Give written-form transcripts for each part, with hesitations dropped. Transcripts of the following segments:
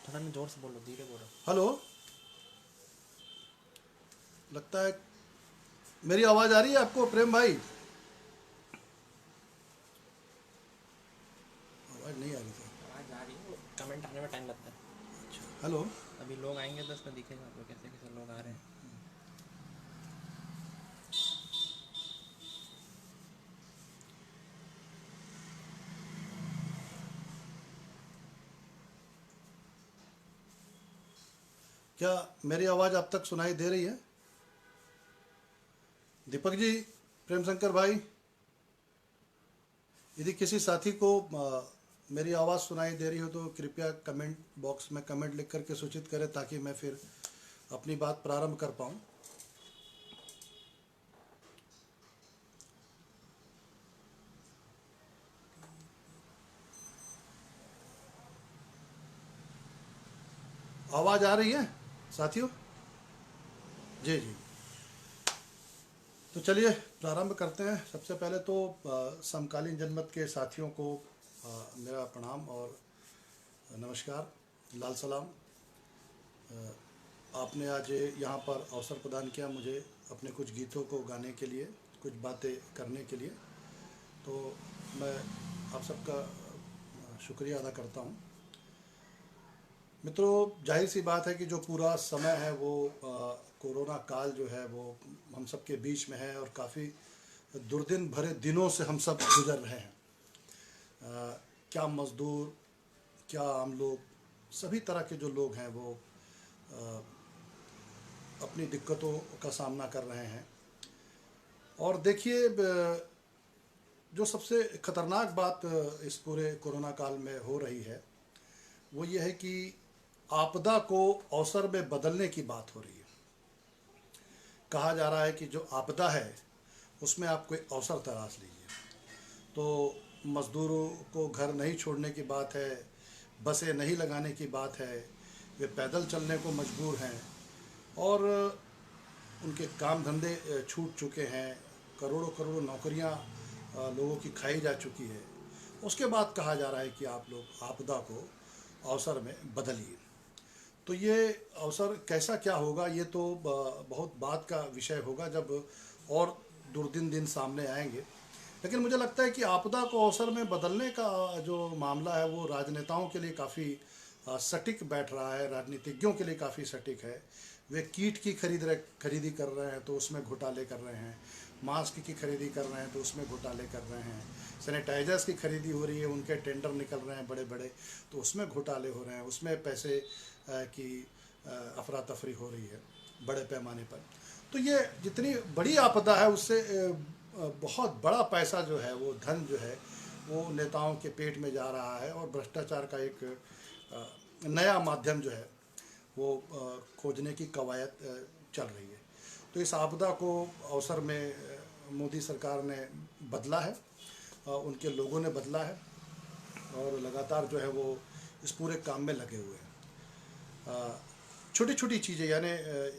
थोड़ा ना जोर से बोलो, धीरे बोलो। हेलो। लगता है मेरी आवाज़ आ रही है आपको प्रेम भाई? आवाज़ नहीं आ रही थी। आवाज़ आ रही है, वो कमेंट आने में टाइम लगता है। हेलो। अभी लोग आएंगे तो उसमें दिखेगा आपको कैसे कैसे लोग आ रहे हैं। क्या मेरी आवाज़ आप तक सुनाई दे रही है? दीपक जी, प्रेम शंकर भाई, यदि किसी साथी को मेरी आवाज़ सुनाई दे रही हो तो कृपया कमेंट बॉक्स में कमेंट लिख करके सूचित करें ताकि मैं फिर अपनी बात प्रारंभ कर पाऊँ। आवाज़ आ रही है साथियों? जी जी। तो चलिए प्रारंभ करते हैं। सबसे पहले तो समकालीन जनमत के साथियों को मेरा प्रणाम और नमस्कार, लाल सलाम। आपने आज यहाँ पर अवसर प्रदान किया मुझे अपने कुछ गीतों को गाने के लिए, कुछ बातें करने के लिए, तो मैं आप सबका शुक्रिया अदा करता हूँ। मित्रों, जाहिर सी बात है कि जो पूरा समय है वो कोरोना काल जो है वो हम सब के बीच में है और काफ़ी दुर्दिन भरे दिनों से हम सब गुजर रहे हैं। क्या मज़दूर, क्या आम लोग, सभी तरह के जो लोग हैं वो अ, अपनी दिक्कतों का सामना कर रहे हैं। और देखिए, जो सबसे ख़तरनाक बात इस पूरे कोरोना काल में हो रही है वो ये है कि आपदा को अवसर में बदलने की बात हो रही है। कहा जा रहा है कि जो आपदा है उसमें आप कोई अवसर तलाश लीजिए। तो मज़दूरों को घर नहीं छोड़ने की बात है, बसें नहीं लगाने की बात है, वे पैदल चलने को मजबूर हैं और उनके काम धंधे छूट चुके हैं। करोड़ों करोड़ों नौकरियां लोगों की खाई जा चुकी है। उसके बाद कहा जा रहा है कि आप लोग आपदा को अवसर में बदलिए। तो ये अवसर कैसा क्या होगा ये तो बहुत बात का विषय होगा जब और दुर्दिन दिन सामने आएंगे। लेकिन मुझे लगता है कि आपदा को अवसर में बदलने का जो मामला है वो राजनेताओं के लिए काफ़ी सटीक बैठ रहा है, राजनीतिज्ञों के लिए काफ़ी सटीक है। वे कीट की खरीदी कर रहे हैं तो उसमें घोटाले कर रहे हैं, मास्क की खरीदी कर रहे हैं तो उसमें घोटाले कर रहे हैं, सैनिटाइजर्स की खरीदी हो रही है, उनके टेंडर निकल रहे हैं बड़े बड़े, तो उसमें घोटाले हो रहे हैं, उसमें पैसे की अफरा तफरी हो रही है बड़े पैमाने पर। तो ये जितनी बड़ी आपदा है उससे बहुत बड़ा पैसा जो है वो धन जो है वो नेताओं के पेट में जा रहा है और भ्रष्टाचार का एक नया माध्यम जो है वो खोजने की कवायद चल रही है। तो इस आपदा को अवसर में मोदी सरकार ने बदला है, उनके लोगों ने बदला है और लगातार जो है वो इस पूरे काम में लगे हुए हैं। छोटी छोटी चीज़ें यानी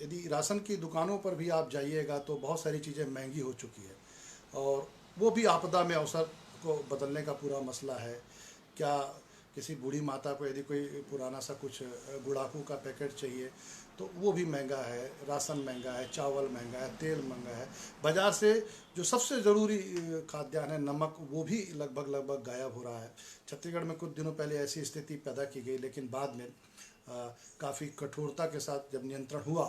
यदि राशन की दुकानों पर भी आप जाइएगा तो बहुत सारी चीज़ें महंगी हो चुकी है और वो भी आपदा में अवसर को बदलने का पूरा मसला है। क्या किसी बूढ़ी माता को यदि कोई पुराना सा कुछ गुड़ाकू का पैकेट चाहिए तो वो भी महंगा है, राशन महंगा है, चावल महंगा है, तेल महंगा है। बाज़ार से जो सबसे ज़रूरी खाद्यान्न है नमक, वो भी लगभग लगभग गायब हो रहा है। छत्तीसगढ़ में कुछ दिनों पहले ऐसी स्थिति पैदा की गई लेकिन बाद में काफ़ी कठोरता के साथ जब नियंत्रण हुआ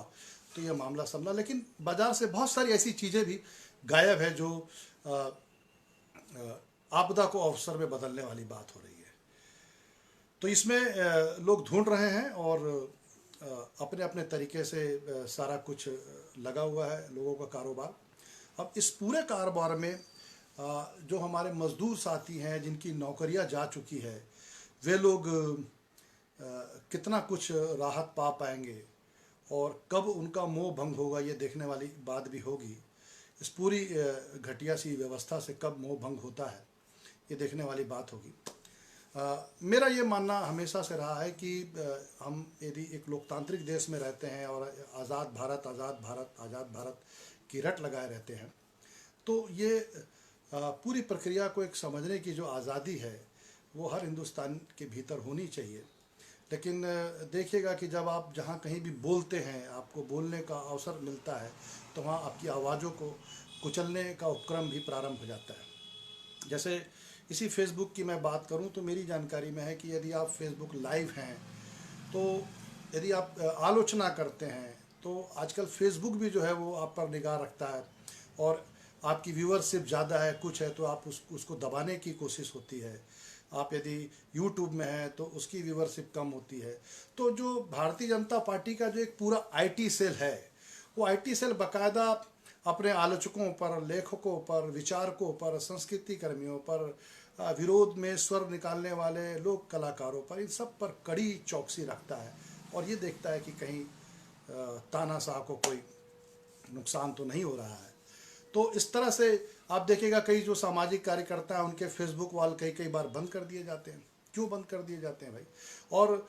तो यह मामला संभला। लेकिन बाज़ार से बहुत सारी ऐसी चीज़ें भी गायब है जो आपदा को अवसर में बदलने वाली बात हो रही है। तो इसमें लोग ढूंढ रहे हैं और अपने अपने तरीके से सारा कुछ लगा हुआ है लोगों का कारोबार। अब इस पूरे कारोबार में जो हमारे मज़दूर साथी हैं जिनकी नौकरियां जा चुकी है वे लोग कितना कुछ राहत पा पाएंगे और कब उनका मोह भंग होगा ये देखने वाली बात भी होगी। इस पूरी घटिया सी व्यवस्था से कब मोह भंग होता है ये देखने वाली बात होगी। मेरा ये मानना हमेशा से रहा है कि हम यदि एक लोकतांत्रिक देश में रहते हैं और आज़ाद भारत आज़ाद भारत आज़ाद भारत की रट लगाए रहते हैं तो ये पूरी प्रक्रिया को एक समझने की जो आज़ादी है वो हर हिंदुस्तान के भीतर होनी चाहिए। लेकिन देखिएगा कि जब आप जहाँ कहीं भी बोलते हैं, आपको बोलने का अवसर मिलता है, तो वहाँ आपकी आवाज़ों को कुचलने का उपक्रम भी प्रारंभ हो जाता है। जैसे इसी फेसबुक की मैं बात करूं तो मेरी जानकारी में है कि यदि आप फेसबुक लाइव हैं, तो यदि आप आलोचना करते हैं, तो आजकल फेसबुक भी जो है वो आप पर निगाह रखता है, और आपकी व्यूअरशिप ज़्यादा है कुछ है तो आप उसको दबाने की कोशिश होती है। आप यदि यूट्यूब में हैं तो उसकी व्यूअरशिप कम होती है। तो जो भारतीय जनता पार्टी का जो एक पूरा आईटी सेल है, वो आईटी सेल बाकायदा अपने आलोचकों पर, लेखकों पर, विचारकों पर, संस्कृति कर्मियों पर, विरोध में स्वर निकालने वाले लोक कलाकारों पर, इन सब पर कड़ी चौकसी रखता है और ये देखता है कि कहीं तानाशाह को कोई नुकसान तो नहीं हो रहा है। तो इस तरह से आप देखिएगा कई जो सामाजिक कार्यकर्ता हैं उनके फेसबुक वाल कई बार बंद कर दिए जाते हैं। क्यों बंद कर दिए जाते हैं भाई? और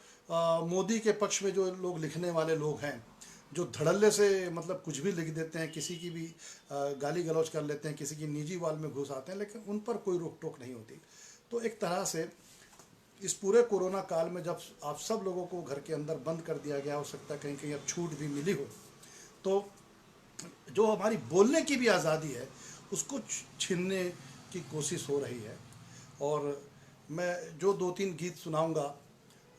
मोदी के पक्ष में जो लोग लिखने वाले लोग हैं, जो धड़ल्ले से मतलब कुछ भी लिख देते हैं, किसी की भी गाली गलौज कर लेते हैं, किसी की निजी वाल में घुस आते हैं, लेकिन उन पर कोई रोक टोक नहीं होती। तो एक तरह से इस पूरे कोरोना काल में जब आप सब लोगों को घर के अंदर बंद कर दिया गया, हो सकता है कहीं कहीं अब छूट भी मिली हो, तो जो हमारी बोलने की भी आज़ादी है उसको छीनने की कोशिश हो रही है। और मैं जो 2-3 गीत सुनाऊंगा,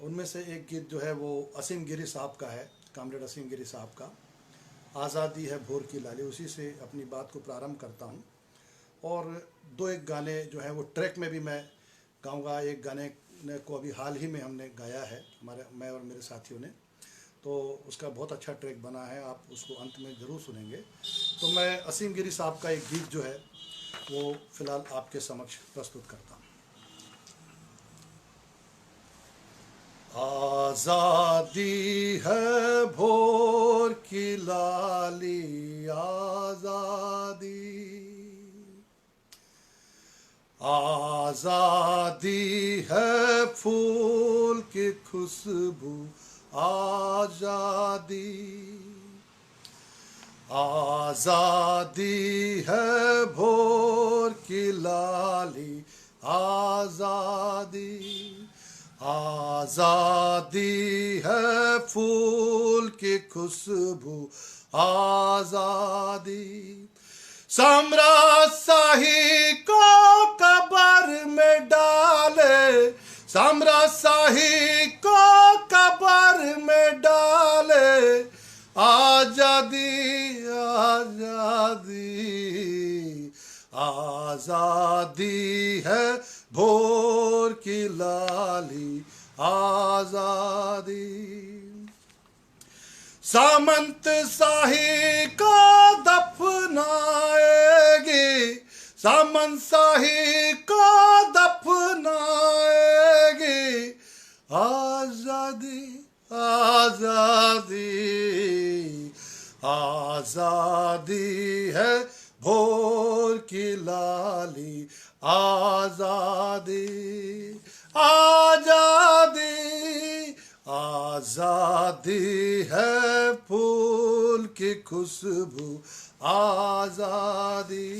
उनमें से एक गीत जो है वो असीम गिरी साहब का है, कामरेड असीम गिरी साहब का, आज़ादी है भोर की लाली, उसी से अपनी बात को प्रारंभ करता हूँ। और 2-1 गाने जो हैं वो ट्रैक में भी मैं गाऊंगा। एक गाने को अभी हाल ही में हमने गाया है, मैं और मेरे साथियों ने, तो उसका बहुत अच्छा ट्रैक बना है, आप उसको अंत में ज़रूर सुनेंगे। तो मैं असीम गिरी साहब का एक गीत जो है वो फ़िलहाल आपके समक्ष प्रस्तुत करता हूँ। आज़ादी है भोर की लाली आज़ादी, आज़ादी है फूल की खुशबू आज़ादी, आज़ादी है भोर की लाली आज़ादी, आज़ादी है फूल की खुशबू आज़ादी। साम्राज्यशाही को कब्र में डाले, साम्राज्यशाही को कब्र में डाले, आज़ादी आज़ादी, आज़ादी है भोर की लाली आज़ादी। सामंत शाही को दफनाएगी, सामंत शाही को दफनाएगी, आज़ादी आज़ादी, आज़ादी है भोर की लाली आज़ादी, आज़ादी, आज़ादी है फूल की खुशबू आज़ादी,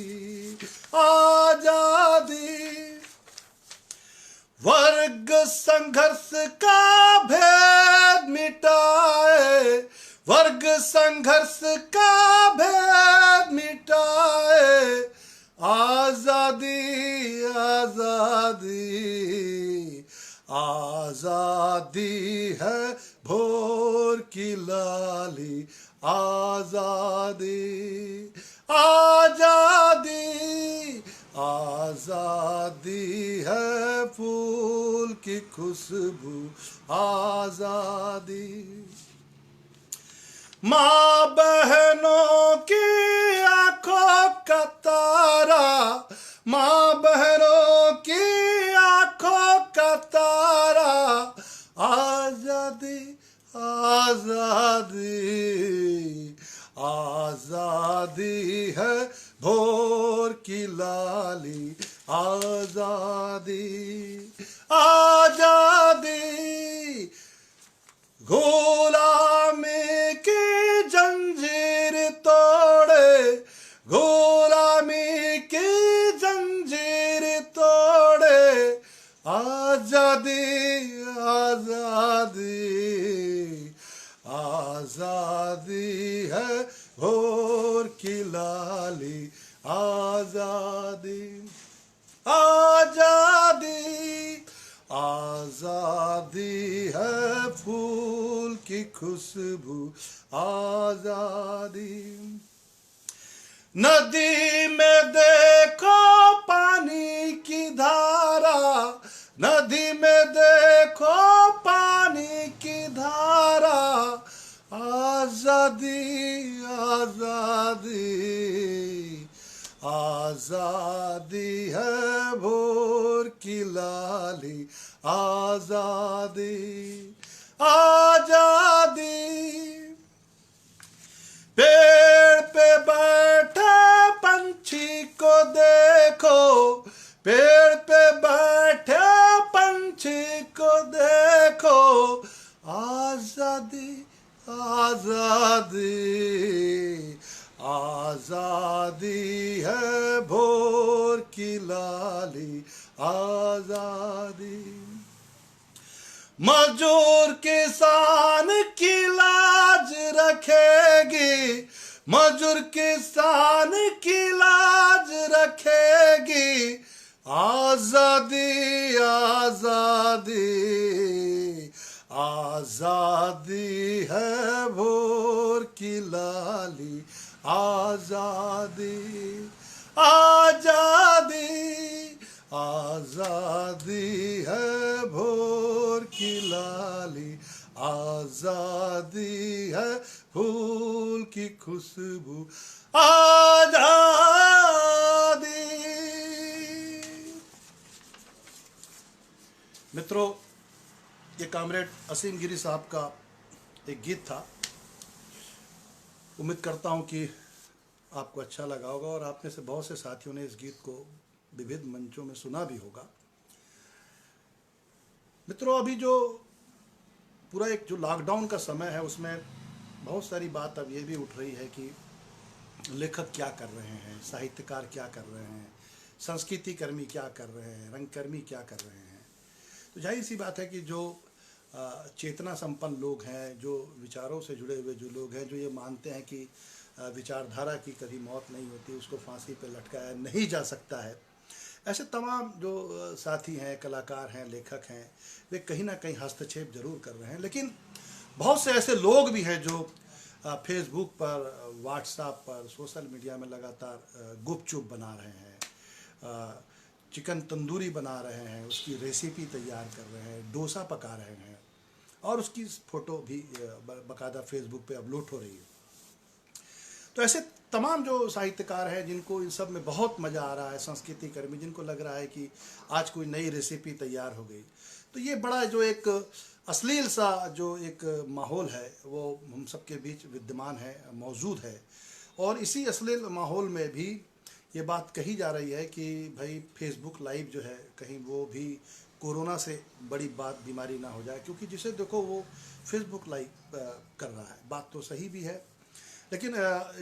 आज़ादी। वर्ग संघर्ष का भेद मिटाए, वर्ग संघर्ष का भेद मिटाए, आज़ादी आज़ादी, आज़ादी है भोर की लाली आज़ादी, आज़ादी, आज़ादी है फूल की खुशबू आज़ादी। माँ बहनों की आंखों का तारा, माँ बहनों की आंखों का तारा, आज़ादी आज़ादी, आज़ादी है भोर की लाली आज़ादी, आज़ादी। गुलामी की जंजीर तोड़े, गुलामी की जंजीर तोड़े, आज़ादी आज़ादी, है फूल की खुशबू आजादी। नदी में देखो पानी की धारा, नदी में देखो पानी की धारा, आजादी आजादी आजादी है भोर की लाली, आजादी आजादी। पेड़ पे बैठे पंछी को देखो, पेड़ पे बैठे पंछी को देखो, आजादी आजादी आजादी है भोर की लाली, आजादी। मजदूर किसान की लाज रखेगी, मजदूर किसान की लाज रखेगी, आजादी आजादी आजादी है भोर की लाली, आजादी आजादी आजादी है भोर की लाली, आजादी है फूल की खुशबू आजादी। मित्रों, ये कामरेड असीम गिरी साहब का एक गीत था। उम्मीद करता हूँ कि आपको अच्छा लगा होगा और आप में से बहुत से साथियों ने इस गीत को विविध मंचों में सुना भी होगा। मित्रों, अभी जो पूरा एक जो लॉकडाउन का समय है उसमें बहुत सारी बात अब ये भी उठ रही है कि लेखक क्या कर रहे हैं, साहित्यकार क्या कर रहे हैं, संस्कृति कर्मी क्या कर रहे हैं, रंगकर्मी क्या कर रहे हैं। तो जाहिर सी बात है कि जो चेतना संपन्न लोग हैं, जो विचारों से जुड़े हुए जो लोग हैं, जो ये मानते हैं कि विचारधारा की कभी मौत नहीं होती, उसको फांसी पर लटकाया नहीं जा सकता है, ऐसे तमाम जो साथी हैं, कलाकार हैं, लेखक हैं, वे कहीं ना कहीं हस्तक्षेप जरूर कर रहे हैं। लेकिन बहुत से ऐसे लोग भी हैं जो फेसबुक पर, व्हाट्सएप पर, सोशल मीडिया में लगातार गुपचुप बना रहे हैं, चिकन तंदूरी बना रहे हैं, उसकी रेसिपी तैयार कर रहे हैं, डोसा पका रहे हैं और उसकी फ़ोटो भी बाकायदा फेसबुक पे अपलोड हो रही है। तो ऐसे तमाम जो साहित्यकार हैं जिनको इन सब में बहुत मज़ा आ रहा है, संस्कृति कर्मी जिनको लग रहा है कि आज कोई नई रेसिपी तैयार हो गई, तो ये बड़ा जो एक अश्लील सा जो एक माहौल है वो हम सबके बीच विद्यमान है, मौजूद है। और इसी अश्लील माहौल में भी ये बात कही जा रही है कि भाई फेसबुक लाइव जो है कहीं वो भी कोरोना से बड़ी बीमारी ना हो जाए, क्योंकि जिसे देखो वो फेसबुक लाइव कर रहा है। बात तो सही भी है, लेकिन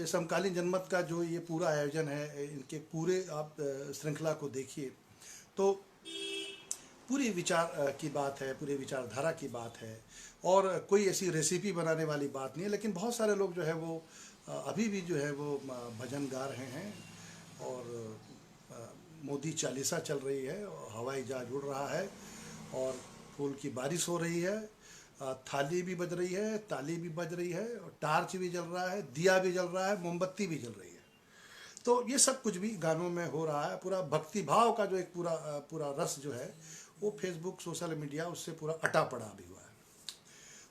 समकालीन जनमत का जो ये पूरा आयोजन है, इनके पूरे आप श्रृंखला को देखिए तो पूरी विचार की बात है, पूरी विचारधारा की बात है और कोई ऐसी रेसिपी बनाने वाली बात नहीं है। लेकिन बहुत सारे लोग जो है वो अभी भी जो है वो भजन गा रहे हैं और मोदी चालीसा चल रही है और हवाई जहाज उड़ रहा है और फूल की बारिश हो रही है, थाली भी बज रही है, ताली भी बज रही है और टार्च भी जल रहा है, दिया भी जल रहा है, मोमबत्ती भी जल रही है। तो ये सब कुछ भी गानों में हो रहा है। पूरा भक्ति भाव का जो एक पूरा रस जो है वो फेसबुक, सोशल मीडिया उससे पूरा अटा पड़ा भी हुआ है।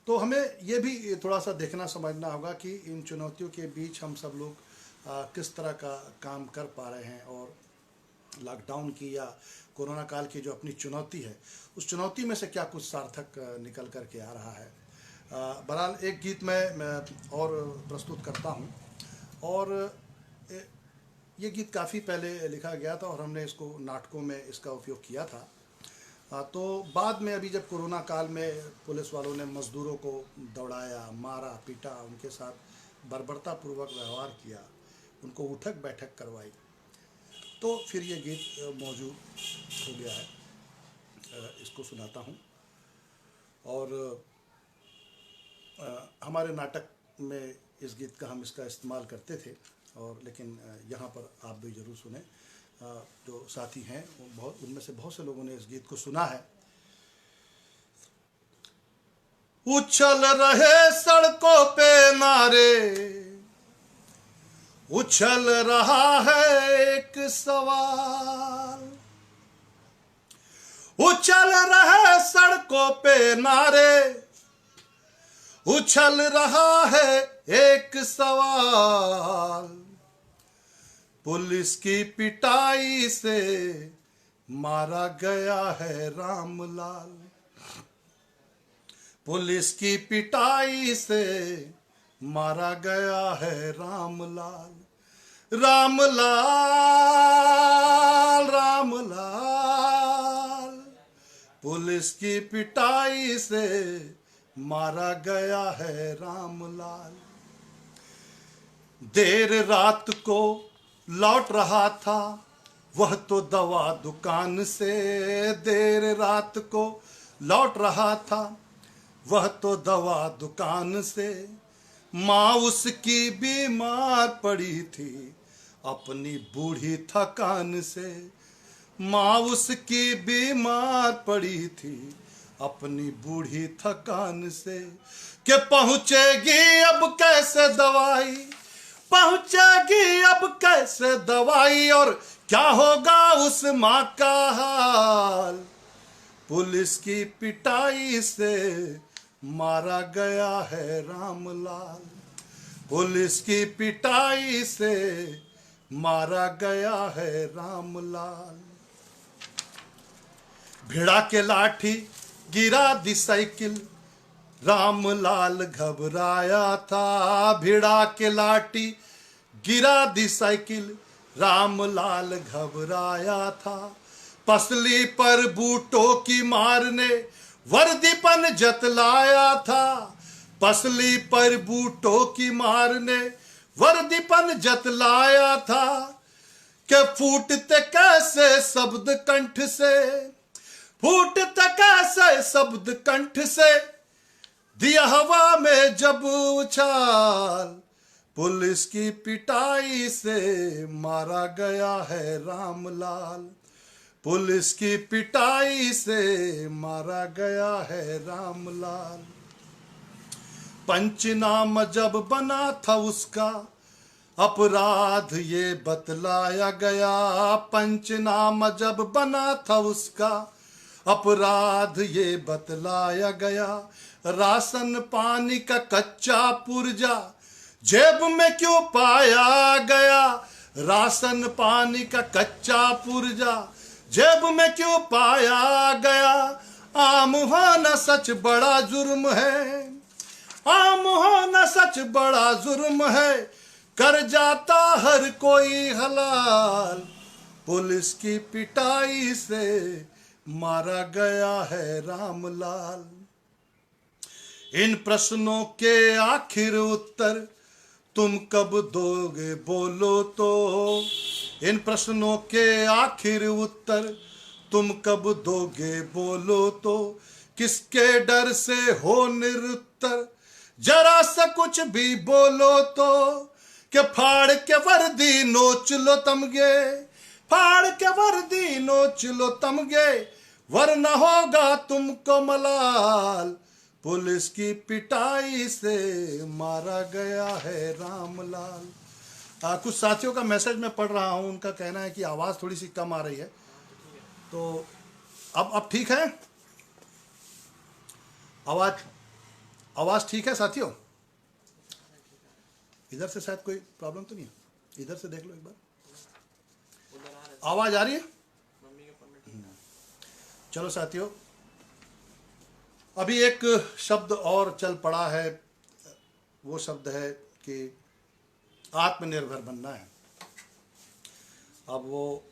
तो हमें ये भी थोड़ा सा देखना समझना होगा कि इन चुनौतियों के बीच हम सब लोग किस तरह का काम कर पा रहे हैं और लॉकडाउन की या कोरोना काल की जो अपनी चुनौती है उस चुनौती में से क्या कुछ सार्थक निकल कर के आ रहा है। बहरहाल एक गीत मैं और प्रस्तुत करता हूँ और ये गीत काफ़ी पहले लिखा गया था और हमने इसको नाटकों में इसका उपयोग किया था। तो बाद में अभी जब कोरोना काल में पुलिस वालों ने मज़दूरों को दौड़ाया, मारा, पीटा, उनके साथ बर्बरतापूर्वक व्यवहार किया, उनको उठक बैठक करवाई, तो फिर ये गीत मौजूद हो गया है। इसको सुनाता हूँ। और हमारे नाटक में इस गीत का हम इसका इस्तेमाल करते थे और लेकिन यहाँ पर आप भी ज़रूर सुने। जो साथी हैं वो उनमें से बहुत से लोगों ने इस गीत को सुना है। उछल रहे सड़कों पे नारे, उछल रहा है एक सवाल। उछल रहे सड़कों पे नारे, उछल रहा है एक सवाल। पुलिस की पिटाई से मारा गया है रामलाल। पुलिस की पिटाई से मारा गया है रामलाल। रामलाल रामलाल, पुलिस की पिटाई से मारा गया है रामलाल। देर रात को लौट रहा था वह तो दवा दुकान से। देर रात को लौट रहा था वह तो दवा दुकान से। माँ उसकी बीमार पड़ी थी अपनी बूढ़ी थकान से। माँ उसकी बीमार पड़ी थी अपनी बूढ़ी थकान से। कि पहुंचेगी अब कैसे दवाई, पहुंचेगी अब कैसे दवाई, और क्या होगा उस माँ का हाल। पुलिस की पिटाई से मारा गया है रामलाल। पुलिस की पिटाई से मारा गया है रामलाल। भिड़ा के लाठी गिरा दी साइकिल, रामलाल घबराया था। भिड़ा के लाठी गिरा दी साइकिल, रामलाल घबराया था। पसली पर बूटों की मार ने वर्दीपन जतलाया था। पसली पर बूटों की मार ने वर्दीपन जतलाया था। कि फूटते कैसे शब्द कंठ से, फूटते कैसे शब्द कंठ से, दिया हवा में जब उछाल। पुलिस की पिटाई से मारा गया है रामलाल। पुलिस की पिटाई से मारा गया है रामलाल। पंचनामा जब बना था उसका अपराध ये बतलाया गया। पंचनामा जब बना था उसका अपराध ये बतलाया गया। राशन पानी का कच्चा पुर्जा जेब में क्यों पाया गया। राशन पानी का कच्चा पुर्जा जेब में क्यों पाया गया। आम होना सच बड़ा जुर्म है, आम होना सच बड़ा जुर्म है, कर जाता हर कोई हलाल। पुलिस की पिटाई से मारा गया है रामलाल। इन प्रश्नों के आखिर उत्तर तुम कब दोगे बोलो तो। इन प्रश्नों के आखिर उत्तर तुम कब दोगे बोलो तो। किसके डर से हो निरुत्तर जरा सा कुछ भी बोलो तो। कि फाड़ के वर्दी नोच लो तमगे, फाड़ के वर्दी नोच लो तमगे, वरना होगा तुमको मलाल। पुलिस की पिटाई से मारा गया है रामलाल। कुछ साथियों का मैसेज मैं पढ़ रहा हूं, उनका कहना है कि आवाज़ थोड़ी सी कम आ रही है। तो अब ठीक है, आवाज़ ठीक है साथियों? इधर से शायद कोई प्रॉब्लम तो नहीं है, इधर से देख लो एक बार। आवाज़ आ रही है? चलो साथियों, अभी एक शब्द और चल पड़ा है, वो शब्द है कि आत्मनिर्भर बनना है। अब वो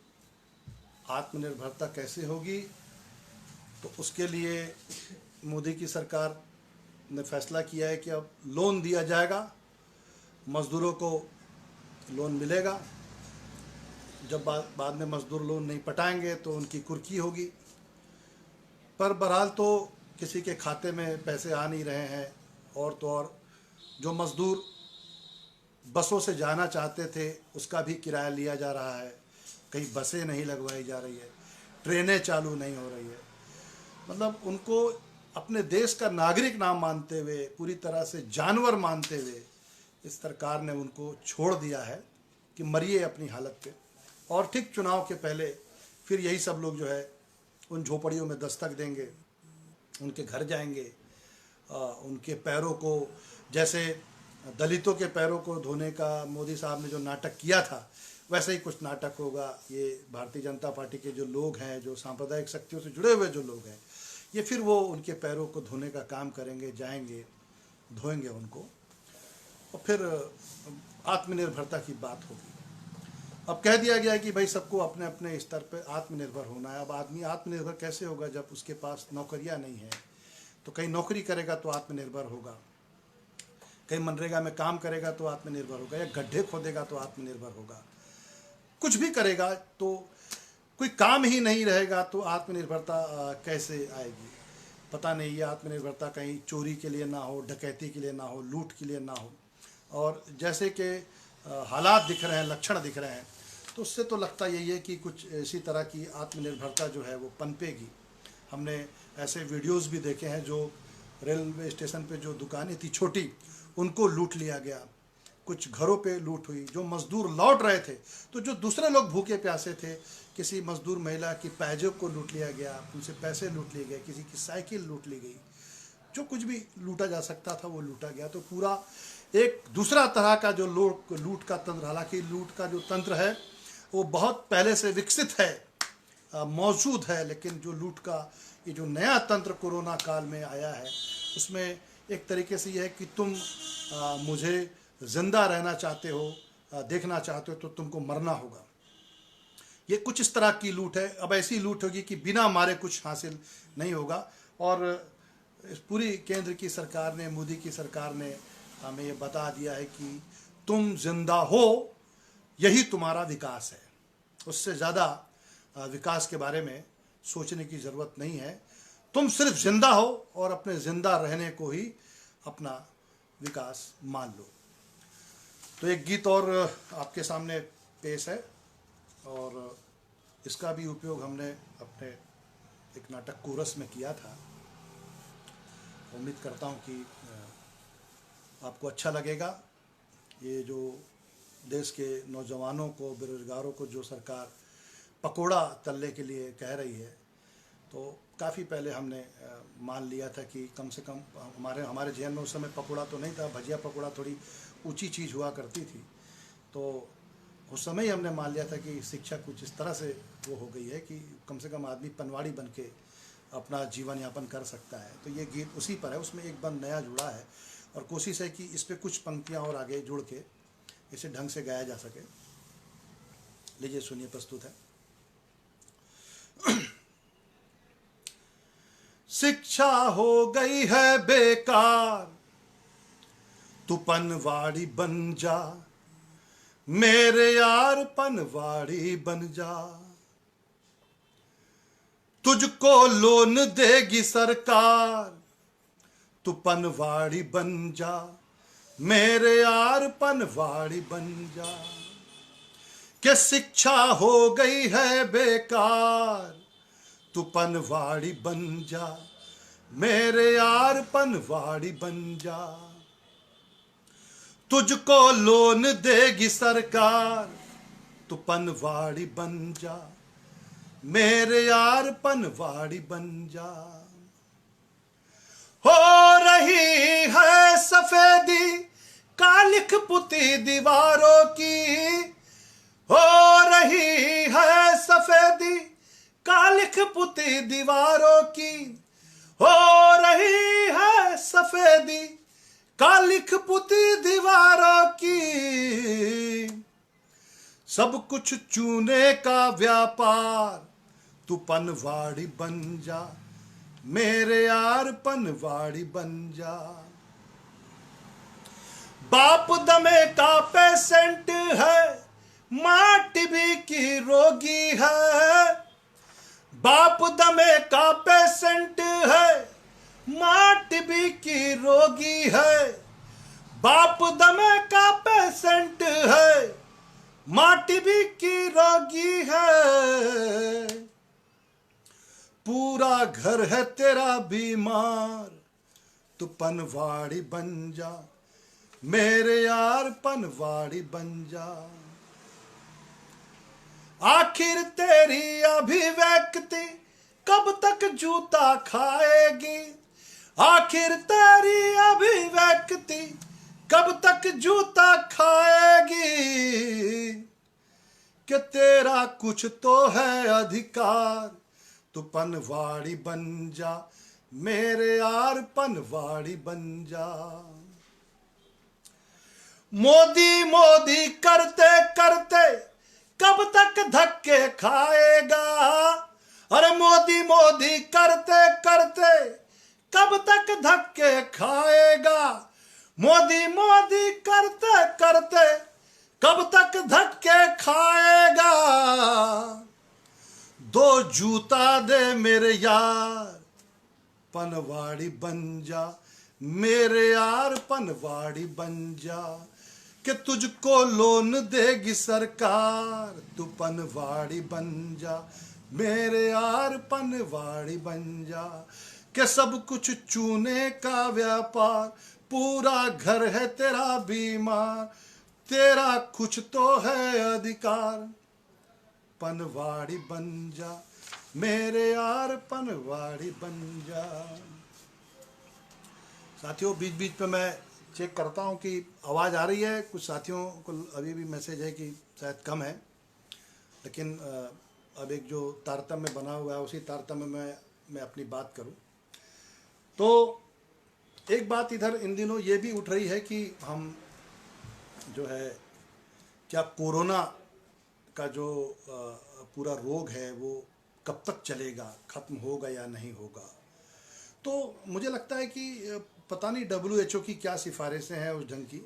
आत्मनिर्भरता कैसे होगी, तो उसके लिए मोदी की सरकार ने फैसला किया है कि अब लोन दिया जाएगा, मज़दूरों को लोन मिलेगा। जब बाद में मज़दूर लोन नहीं पटाएंगे तो उनकी कुर्की होगी। पर बहरहाल तो किसी के खाते में पैसे आ नहीं रहे हैं। और तो और जो मज़दूर बसों से जाना चाहते थे उसका भी किराया लिया जा रहा है। कहीं बसें नहीं लगवाई जा रही है, ट्रेनें चालू नहीं हो रही है। मतलब उनको अपने देश का नागरिक ना मानते हुए, पूरी तरह से जानवर मानते हुए इस सरकार ने उनको छोड़ दिया है कि मरिए अपनी हालत पे। और ठीक चुनाव के पहले फिर यही सब लोग जो है उन झोपड़ियों में दस्तक देंगे, उनके घर जाएंगे, उनके पैरों को, जैसे दलितों के पैरों को धोने का मोदी साहब ने जो नाटक किया था, वैसे ही कुछ नाटक होगा। ये भारतीय जनता पार्टी के जो लोग हैं, जो सांप्रदायिक शक्तियों से जुड़े हुए जो लोग हैं, ये फिर वो उनके पैरों को धोने का काम करेंगे, जाएंगे, धोएंगे उनको, और फिर आत्मनिर्भरता की बात होगी। अब कह दिया गया है कि भाई सबको अपने अपने स्तर पर आत्मनिर्भर होना है। अब आदमी आत्मनिर्भर कैसे होगा जब उसके पास नौकरियां नहीं है? तो कहीं नौकरी करेगा तो आत्मनिर्भर होगा, कहीं मनरेगा में काम करेगा तो आत्मनिर्भर होगा, या गड्ढे खोदेगा तो आत्मनिर्भर होगा। कुछ भी करेगा तो कोई काम ही नहीं रहेगा तो आत्मनिर्भरता कैसे आएगी? पता नहीं। ये आत्मनिर्भरता कहीं चोरी के लिए ना हो, डकैती के लिए ना हो, लूट के लिए ना हो। और जैसे कि हालात दिख रहे हैं, लक्षण दिख रहे हैं, तो उससे तो लगता यही है कि कुछ ऐसी तरह की आत्मनिर्भरता जो है वो पनपेगी। हमने ऐसे वीडियोस भी देखे हैं जो रेलवे स्टेशन पे जो दुकानें थी छोटी, उनको लूट लिया गया, कुछ घरों पे लूट हुई, जो मजदूर लौट रहे थे तो जो दूसरे लोग भूखे प्यासे थे, किसी मजदूर महिला की पैजेब को लूट लिया गया, उनसे पैसे लूट लिए गए, किसी की साइकिल लूट ली गई, जो कुछ भी लूटा जा सकता था वो लूटा गया। तो पूरा एक दूसरा तरह का जो लूट का तंत्र, हालांकि लूट का जो तंत्र है वो बहुत पहले से विकसित है, मौजूद है, लेकिन जो लूट का ये जो नया तंत्र कोरोना काल में आया है, उसमें एक तरीके से यह है कि तुम मुझे जिंदा रहना चाहते हो, देखना चाहते हो, तो तुमको मरना होगा। ये कुछ इस तरह की लूट है। अब ऐसी लूट होगी कि बिना मारे कुछ हासिल नहीं होगा। और इस पूरी केंद्र की सरकार ने, मोदी की सरकार ने हमें ये बता दिया है कि तुम जिंदा हो, यही तुम्हारा विकास है। उससे ज़्यादा विकास के बारे में सोचने की ज़रूरत नहीं है। तुम सिर्फ जिंदा हो और अपने जिंदा रहने को ही अपना विकास मान लो। तो एक गीत और आपके सामने पेश है, और इसका भी उपयोग हमने अपने एक नाटक कोरस में किया था। उम्मीद करता हूँ कि आपको अच्छा लगेगा। ये जो देश के नौजवानों को, बेरोजगारों को जो सरकार पकोड़ा तलने के लिए कह रही है, तो काफ़ी पहले हमने मान लिया था कि कम से कम हमारे जहन में उस समय पकोड़ा तो नहीं था, भजिया पकोड़ा थोड़ी ऊंची चीज़ हुआ करती थी। तो उस समय ही हमने मान लिया था कि शिक्षा कुछ इस तरह से वो हो गई है कि कम से कम आदमी पनवाड़ी बन के अपना जीवन यापन कर सकता है। तो ये गीत उसी पर है, उसमें एक बंद नया जुड़ा है, और कोशिश है कि इस पर कुछ पंक्तियाँ और आगे जुड़ के इसे ढंग से गाया जा सके। लीजिए सुनिए, प्रस्तुत है। शिक्षा हो गई है बेकार, तू पनवाड़ी बन जा, मेरे यार पनवाड़ी बन जा। तुझको लोन देगी सरकार, तू पनवाड़ी बन जा, मेरे यार पनवाड़ी बन जा। कि शिक्षा हो गई है बेकार, तू पनवाड़ी बन जा, मेरे यार पनवाड़ी बन जा। तुझको लोन देगी सरकार, तू पनवाड़ी बन जा, मेरे यार पनवाड़ी बन जा। हो रही है सफेदी कालिख पुती दीवारों की, हो रही है सफेदी कालिख पुती दीवारों की, हो रही है सफेदी कालिख पुती दीवारों की। सब कुछ चूने का व्यापार, तू पनवाड़ी बन जा, मेरे यार पनवाड़ी बन जा। बाप दमे का पेशेंट है, माँ टीबी की रोगी है। बाप दमे का पेशेंट है, माँ टीबी की रोगी है। बाप दमे का पेशेंट है, माँ टीबी की रोगी है। पूरा घर है तेरा बीमार, तू पनवाड़ी बन जा मेरे यार, पनवाड़ी बन जा। आखिर तेरी अभिव्यक्ति कब तक जूता खाएगी, आखिर तेरी अभिव्यक्ति कब तक जूता खाएगी, कि तेरा कुछ तो है अधिकार, तू पनवाड़ी बन जा मेरे यार, पनवाड़ी बन जा। मोदी मोदी करते करते कब तक धक्के खाएगा, अरे मोदी मोदी करते करते कब तक धक्के खाएगा, मोदी मोदी करते करते कब तक धक्के खाएगा। दो जूता दे मेरे यार, पनवाड़ी बन जा मेरे यार, पनवाड़ी बन जा। कि तुझको लोन देगी सरकार, तू पनवाड़ी बन जा मेरे यार, पनवाड़ी बन जा। कि सब कुछ चूने का व्यापार, पूरा घर है तेरा बीमार, तेरा कुछ तो है अधिकार, पनवाड़ी बन जा मेरे यार, पनवाड़ी बन जा। साथियों, बीच बीच में मैं चेक करता हूं कि आवाज़ आ रही है। कुछ साथियों को अभी भी मैसेज है कि शायद कम है, लेकिन अब एक जो तारतम्य बना हुआ है उसी तारतम्य में मैं अपनी बात करूं। तो एक बात इधर इन दिनों ये भी उठ रही है कि हम जो है, क्या कोरोना का जो पूरा रोग है वो कब तक चलेगा, ख़त्म होगा या नहीं होगा। तो मुझे लगता है कि पता नहीं WHO की क्या सिफारिशें हैं उस ढंग की,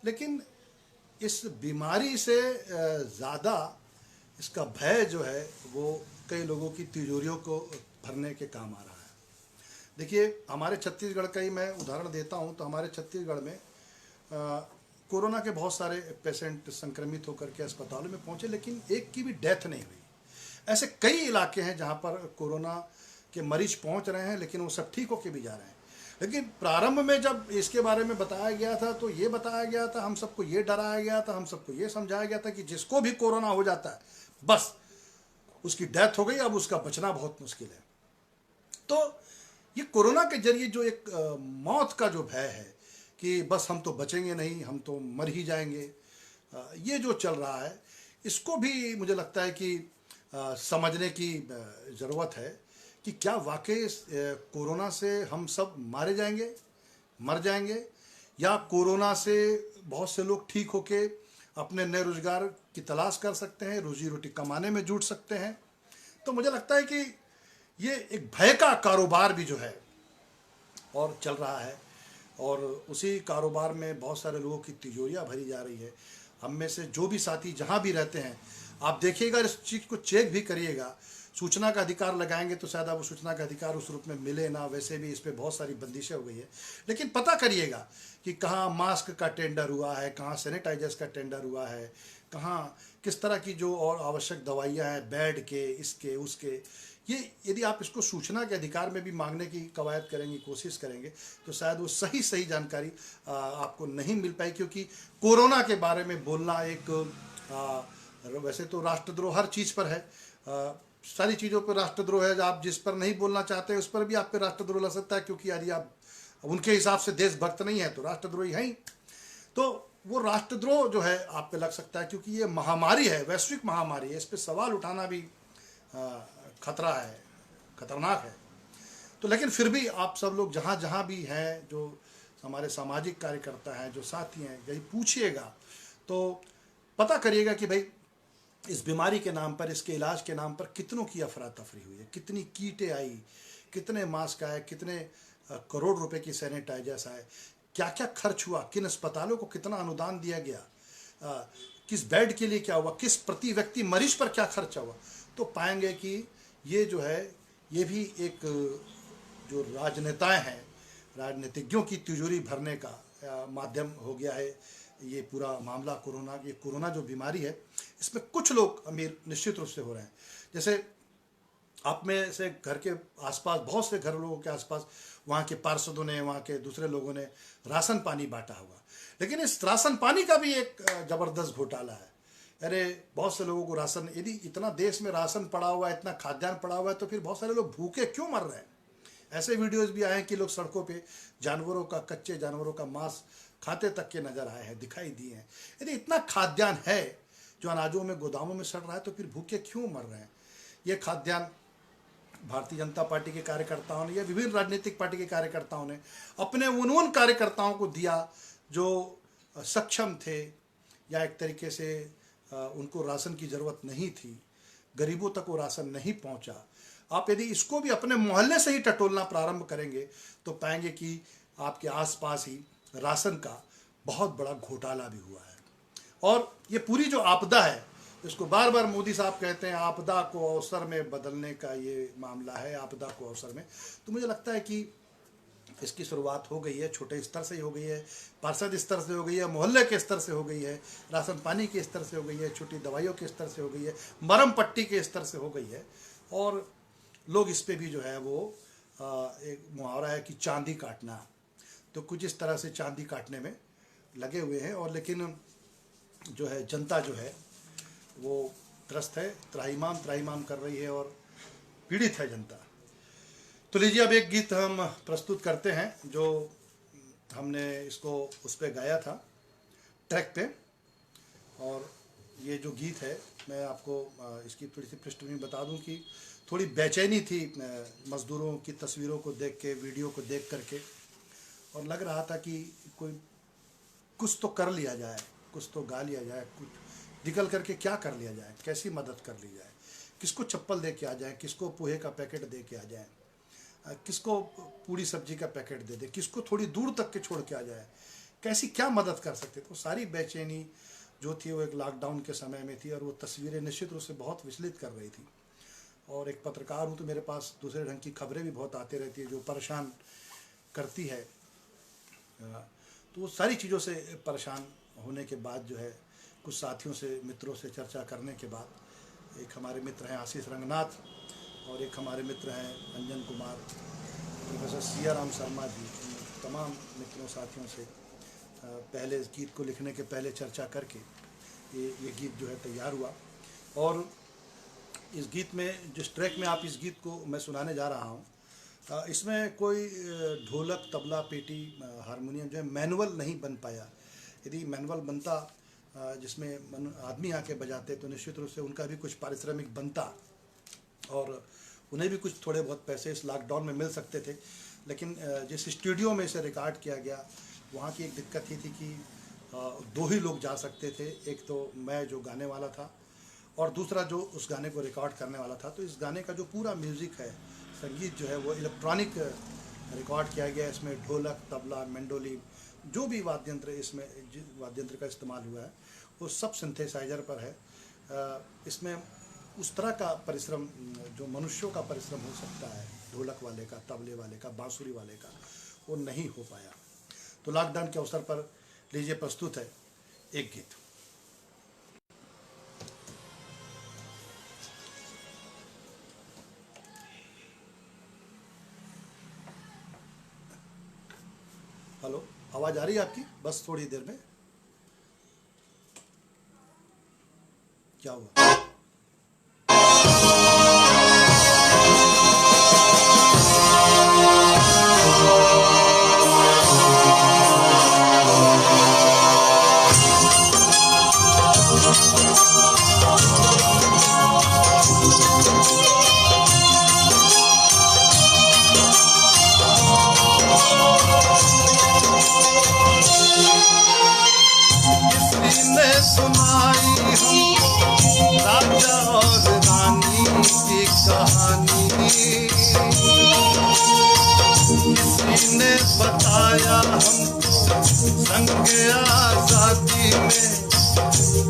लेकिन इस बीमारी से ज़्यादा इसका भय जो है वो कई लोगों की तिजोरियों को भरने के काम आ रहा है। देखिए, हमारे छत्तीसगढ़ का ही मैं उदाहरण देता हूँ तो हमारे छत्तीसगढ़ में कोरोना के बहुत सारे पेशेंट संक्रमित होकर के अस्पतालों में पहुँचे, लेकिन एक की भी डेथ नहीं हुई। ऐसे कई इलाके हैं जहाँ पर कोरोना के मरीज पहुँच रहे हैं, लेकिन वो सब ठीक होकर भी जा रहे हैं। लेकिन प्रारंभ में जब इसके बारे में बताया गया था तो ये बताया गया था, हम सबको ये डराया गया था, हम सबको ये समझाया गया था कि जिसको भी कोरोना हो जाता है बस उसकी डेथ हो गई, अब उसका बचना बहुत मुश्किल है। तो ये कोरोना के जरिए जो एक मौत का जो भय है कि बस हम तो बचेंगे नहीं, हम तो मर ही जाएंगे, ये जो चल रहा है, इसको भी मुझे लगता है कि समझने की ज़रूरत है कि क्या वाकई कोरोना से हम सब मारे जाएंगे, मर जाएंगे, या कोरोना से बहुत से लोग ठीक होके अपने नए रोजगार की तलाश कर सकते हैं, रोजी रोटी कमाने में जुट सकते हैं। तो मुझे लगता है कि ये एक भय का कारोबार भी जो है और चल रहा है, और उसी कारोबार में बहुत सारे लोगों की तिजोरियां भरी जा रही है। हम में से जो भी साथी जहां भी रहते हैं, आप देखिएगा, इस चीज़ को चेक भी करिएगा। सूचना का अधिकार लगाएंगे तो शायद आप सूचना का अधिकार उस रूप में मिले ना, वैसे भी इस पर बहुत सारी बंदिशें हो गई है। लेकिन पता करिएगा कि कहाँ मास्क का टेंडर हुआ है, कहाँ सैनिटाइजर्स का टेंडर हुआ है, कहाँ किस तरह की जो और आवश्यक दवाइयाँ हैं, बेड के, इसके उसके, ये यदि आप इसको सूचना के अधिकार में भी मांगने की कवायद करेंगे, कोशिश करेंगे, तो शायद वो सही जानकारी आपको नहीं मिल पाई। क्योंकि कोरोना के बारे में बोलना एक वैसे तो राष्ट्रद्रोह हर चीज़ पर है, सारी चीज़ों पर राष्ट्रद्रोह है। आप जिस पर नहीं बोलना चाहते उस पर भी आप पे राष्ट्रद्रोह लग सकता है, क्योंकि यदि आप उनके हिसाब से देशभक्त नहीं है तो राष्ट्रद्रोही हैं ही। तो वो राष्ट्रद्रोह जो है आप पे लग सकता है, क्योंकि ये महामारी है, वैश्विक महामारी है, इस पर सवाल उठाना भी खतरा है, खतरनाक है। तो लेकिन फिर भी आप सब लोग जहाँ भी हैं, जो हमारे सामाजिक कार्यकर्ता हैं, जो साथी हैं, यही पूछिएगा तो पता करिएगा कि भाई इस बीमारी के नाम पर, इसके इलाज के नाम पर कितनों की अफरा तफरी हुई है, कितनी कीटें आई, कितने मास्क आए, कितने करोड़ रुपए की सैनिटाइजर्स आए, क्या क्या खर्च हुआ, किन अस्पतालों को कितना अनुदान दिया गया, किस बेड के लिए क्या हुआ, किस प्रति व्यक्ति मरीज पर क्या खर्चा हुआ। तो पाएंगे कि ये जो है, ये भी एक जो राजनेताएं हैं, राजनीतिज्ञों की तिजोरी भरने का माध्यम हो गया है ये पूरा मामला कोरोना। ये कोरोना जो बीमारी है, इसमें कुछ लोग अमीर निश्चित रूप से हो रहे हैं। जैसे आप में से घर के आसपास, बहुत से घर लोगों के आसपास वहाँ के पार्षदों ने, वहाँ के दूसरे लोगों ने राशन पानी बांटा होगा। लेकिन इस राशन पानी का भी एक ज़बरदस्त घोटाला है। अरे बहुत से लोगों को राशन, यदि इतना देश में राशन पड़ा हुआ है, इतना खाद्यान्न पड़ा हुआ है, तो फिर बहुत सारे लोग भूखे क्यों मर रहे हैं? ऐसे वीडियोज़ भी आए हैं कि लोग सड़कों पे जानवरों का, कच्चे जानवरों का मांस खाते तक के नज़र आए हैं, दिखाई दिए हैं। यदि इतना खाद्यान्न है जो अनाजों में, गोदामों में सड़ रहा है, तो फिर भूखे क्यों मर रहे हैं? ये खाद्यान्न भारतीय जनता पार्टी के कार्यकर्ताओं ने या विभिन्न राजनीतिक पार्टी के कार्यकर्ताओं ने अपने उन कार्यकर्ताओं को दिया जो सक्षम थे, या एक तरीके से उनको राशन की ज़रूरत नहीं थी, गरीबों तक वो राशन नहीं पहुंचा। आप यदि इसको भी अपने मोहल्ले से ही टटोलना प्रारंभ करेंगे तो पाएंगे कि आपके आसपास ही राशन का बहुत बड़ा घोटाला भी हुआ है। और ये पूरी जो आपदा है, इसको बार बार मोदी साहब कहते हैं आपदा को अवसर में बदलने का ये मामला है, आपदा को अवसर में। तो मुझे लगता है कि इसकी शुरुआत हो गई है, छोटे स्तर से ही हो गई है, पार्षद स्तर से हो गई है, मोहल्ले के स्तर से हो गई है, राशन पानी के स्तर से हो गई है, छोटी दवाइयों के स्तर से हो गई है, मरहम पट्टी के स्तर से हो गई है। और लोग इस पे भी जो है वो एक मुहावरा है कि चांदी काटना, तो कुछ इस तरह से चांदी काटने में लगे हुए हैं। और लेकिन जो है जनता जो है वो त्रस्त है, त्राहिमाम कर रही है और पीड़ित है जनता। तो लीजिए अब एक गीत हम प्रस्तुत करते हैं जो हमने इसको उस पर गाया था, ट्रैक पे। और ये जो गीत है, मैं आपको इसकी थोड़ी सी पृष्ठभूमि बता दूं कि थोड़ी बेचैनी थी मज़दूरों की तस्वीरों को देख के, वीडियो को देख करके, और लग रहा था कि कुछ तो कर लिया जाए, कुछ तो गा लिया जाए, कुछ निकल करके क्या कर लिया जाए, कैसी मदद कर ली जाए, किसको चप्पल दे के आ जाए, किसको पोहे का पैकेट दे के आ जाए, किसको पूरी सब्जी का पैकेट दे दे, किसको थोड़ी दूर तक के छोड़ के आ जाए, कैसी क्या मदद कर सकते। तो सारी बेचैनी जो थी वो एक लॉकडाउन के समय में थी, और वो तस्वीरें निश्चित रूप से बहुत विचलित कर रही थी। और एक पत्रकार हूँ तो मेरे पास दूसरे ढंग की खबरें भी बहुत आती रहती है जो परेशान करती है। तो वो सारी चीज़ों से परेशान होने के बाद जो है कुछ साथियों से, मित्रों से चर्चा करने के बाद, एक हमारे मित्र हैं आशीष रंगनाथ, और एक हमारे मित्र हैं अंजन कुमार, प्रोफेसर सियाराम शर्मा जी, तमाम मित्रों साथियों से पहले इस गीत को लिखने के पहले चर्चा करके ये गीत जो है तैयार हुआ। और इस गीत में, जिस ट्रैक में आप इस गीत को मैं सुनाने जा रहा हूँ, इसमें कोई ढोलक, तबला, पेटी, हारमोनियम जो है मैनुअल नहीं बन पाया। यदि मैनुअल बनता जिसमें आदमी आके बजाते तो निश्चित रूप से उनका भी कुछ पारिश्रमिक बनता और उन्हें भी कुछ थोड़े बहुत पैसे इस लॉकडाउन में मिल सकते थे। लेकिन जिस स्टूडियो में इसे रिकॉर्ड किया गया, वहाँ की एक दिक्कत ये थी कि 2 ही लोग जा सकते थे, एक तो मैं जो गाने वाला था और दूसरा जो उस गाने को रिकॉर्ड करने वाला था। तो इस गाने का जो पूरा म्यूज़िक है, संगीत जो है वो इलेक्ट्रॉनिक रिकॉर्ड किया गया। इसमें ढोलक, तबला, मेंडोलिन, जो भी वाद्य यंत्र इसमें जिस वाद्य यंत्र का इस्तेमाल हुआ है वो सब सिंथेसाइजर पर है। इसमें उस तरह का परिश्रम जो मनुष्यों का परिश्रम हो सकता है, ढोलक वाले का, तबले वाले का, बांसुरी वाले का, वो नहीं हो पाया। तो लॉकडाउन के अवसर पर लीजिए प्रस्तुत है एक गीत। हेलो, आवाज़ आ रही है आपकी? बस थोड़ी देर में क्या हुआ? सुनाई हमको राजा और रानी की कहानी, किसी ने बताया हमको संग आजादी में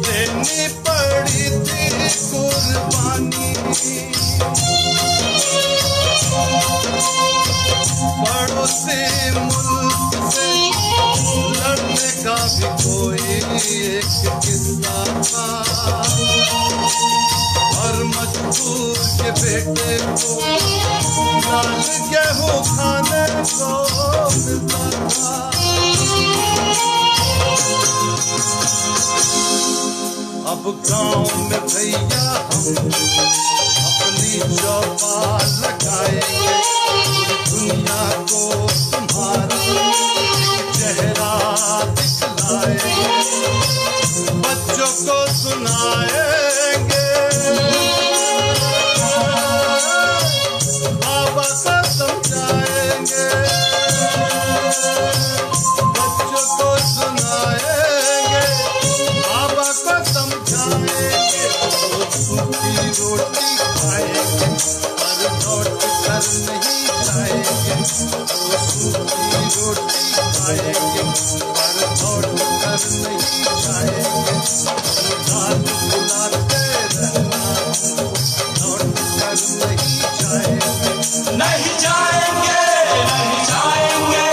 देनी पड़ी थी कुर्बानी। पड़ोसी मुल्क से लड़ने का भी कोई एक किस्सा था, और मजदूर के बेटे को दाल गेहूं खाने को मिलता था। अब गांव में भैया हम अपनी चौपाल लगाएंगे, दुनिया को तुम्हारा चेहरा दिखलाएंगे, बच्चों को सुनाएंगे, बाबा को समझाएंगे, बच्चों को सुनाएंगे, बाबा को समझाएंगे। सूखी रोटी खाएंगे पर लौट कर नहीं जाएंगे, सूखी रोटी खाएंगे पर लौट कर नहीं जाएंगे। रात बुलाते रहना लौट कर नहीं जाएंगे, नहीं जाएंगे, नहीं जाएंगे,